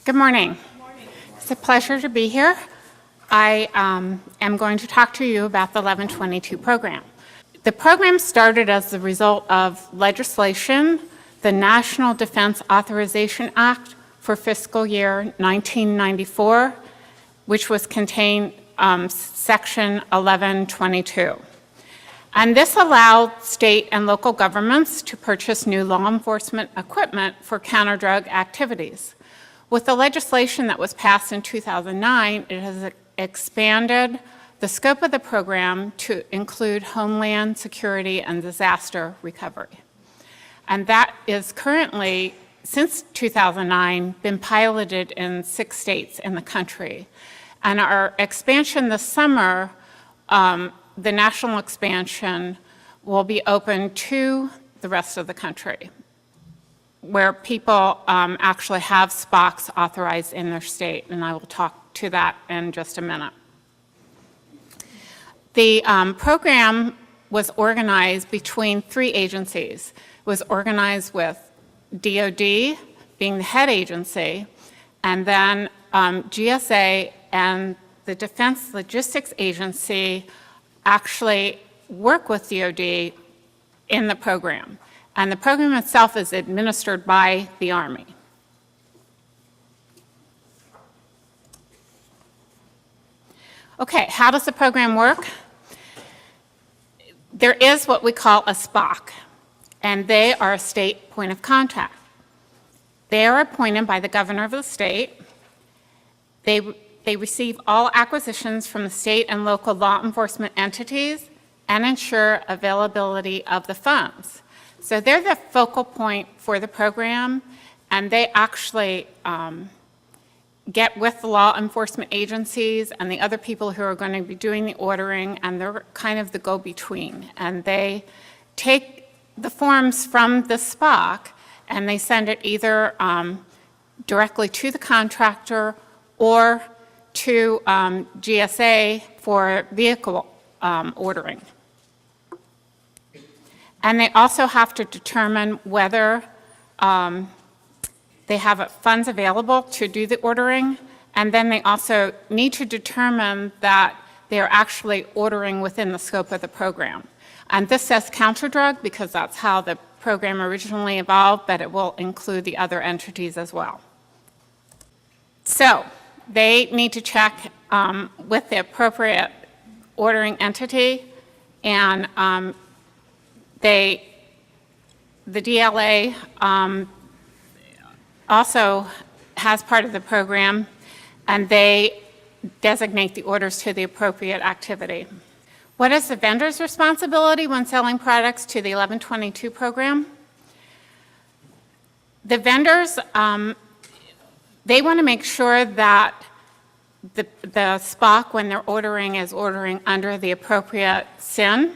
Good morning. It's a pleasure to be here. I am going to talk to you about the 1122 program. The program started as the result of legislation, the National Defense Authorization Act for fiscal year 1994, which was contained section 1122. And this allowed state and local governments to purchase new law enforcement equipment for counter-drug activities. With the legislation that was passed in 2009, it has expanded the scope of the program to include homeland security and disaster recovery. And that is currently, since 2009, been piloted in 6 states in the country. And our expansion this summer, the national expansion, will be open to the rest of the country, where people actually have SPOCs authorized in their state, and I will talk to that in just a minute. The program was organized between 3 agencies. It was organized with DOD being the head agency, and then GSA and the Defense Logistics Agency actually work with DOD in the program. And the program itself is administered by the Army. Okay, how does the program work? There is what we call a SPOC, and they are a state point of contact. They are appointed by the governor of the state. They receive all acquisitions from the state and local law enforcement entities and ensure availability of the funds. So they're the focal point for the program, and they actually get with the law enforcement agencies and the other people who are going to be doing the ordering, and they're kind of the go-between. And they take the forms from the SPOC and they send it either directly to the contractor or to GSA for vehicle ordering. And they also have to determine whether they have funds available to do the ordering, and then they also need to determine that they are actually ordering within the scope of the program. And this says counter-drug because that's how the program originally evolved, but it will include the other entities as well. So they need to check with the appropriate ordering entity, and the DLA also has part of the program, and they designate the orders to the appropriate activity. What is the vendor's responsibility when selling products to the 1122 program? The vendors, they want to make sure that the SPOC, when they're ordering, is ordering under the appropriate SIN.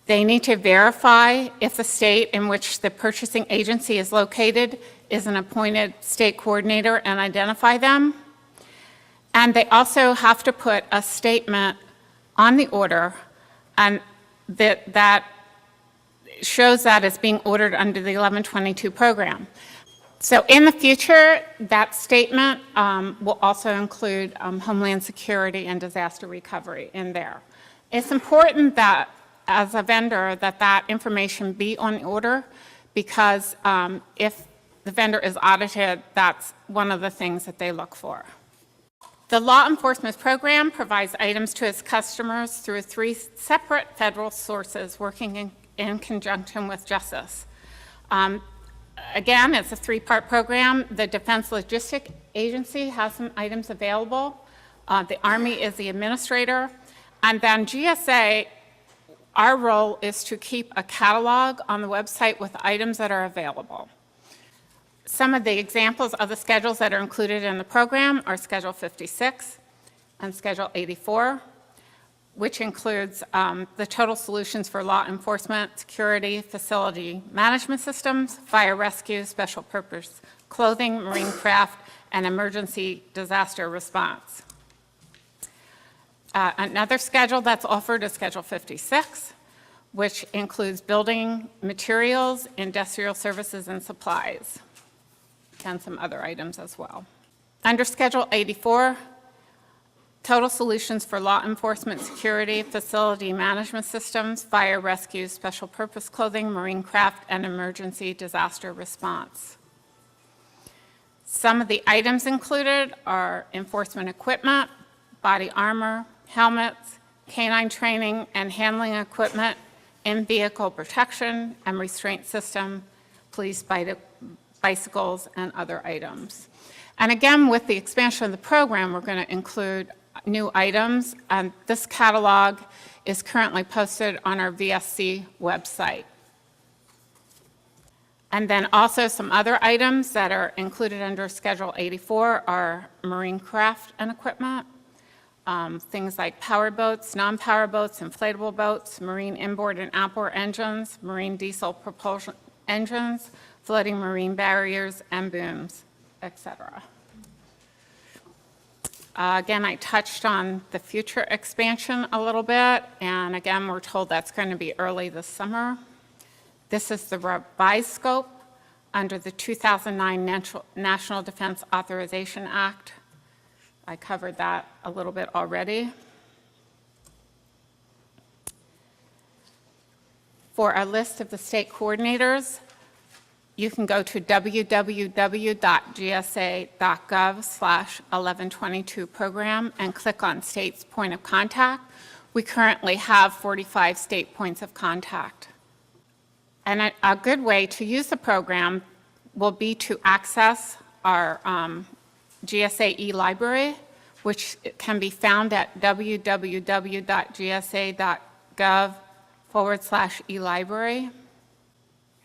They need to verify if the state in which the purchasing agency is located is an appointed state coordinator and identify them. And they also have to put a statement on the order and that shows that it's being ordered under the 1122 program. So in the future, that statement will also include homeland security and disaster recovery in there. It's important that as a vendor that information be on the order, because if the vendor is audited, that's one of the things that they look for. The law enforcement program provides items to its customers through 3 separate federal sources working in conjunction with justice. Again, it's a 3-part program. The Defense Logistics Agency has some items available. The Army is the administrator. And then GSA, our role is to keep a catalog on the website with items that are available. Some of the examples of the schedules that are included in the program are Schedule 56 and Schedule 84, which includes the total solutions for law enforcement, security, facility management systems, fire rescue, special purpose clothing, marine craft, and emergency disaster response. Another schedule that's offered is Schedule 56, which includes building materials, industrial services, and supplies, and some other items as well. Under Schedule 84, total solutions for law enforcement, security, facility management systems, fire rescue, special purpose clothing, marine craft, and emergency disaster response. Some of the items included are enforcement equipment, body armor, helmets, canine training and handling equipment, in-vehicle protection and restraint system, police bicycles, and other items. And again, with the expansion of the program, we're going to include new items, and this catalog is currently posted on our VSC website. And then also some other items that are included under Schedule 84 are marine craft and equipment, things like power boats, non-power boats, inflatable boats, marine inboard and outboard engines, marine diesel propulsion engines, floating marine barriers and booms, etc. Again, I touched on the future expansion a little bit, and again, we're told that's going to be early this summer. This is the Rabbi Scope under the 2009 National Defense Authorization Act. I covered that a little bit already. For a list of the state coordinators, you can go to www.gsa.gov/1122 program and click on State's Point of Contact. We currently have 45 state points of contact. And a good way to use the program will be to access our GSA Library, which can be found at www.gsa.gov/eLibrary.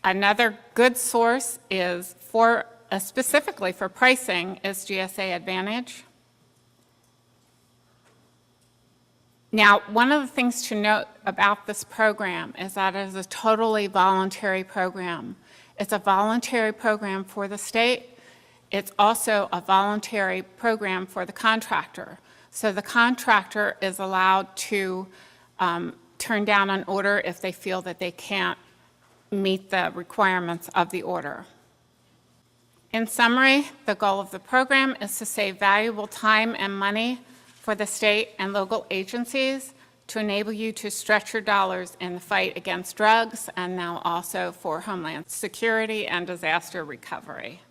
Another good source is specifically for pricing is GSA Advantage. Now, one of the things to note about this program is that it is a totally voluntary program. It's a voluntary program for the state. It's also a voluntary program for the contractor. So the contractor is allowed to turn down an order if they feel that they can't meet the requirements of the order. In summary, the goal of the program is to save valuable time and money for the state and local agencies to enable you to stretch your dollars in the fight against drugs and now also for homeland security and disaster recovery.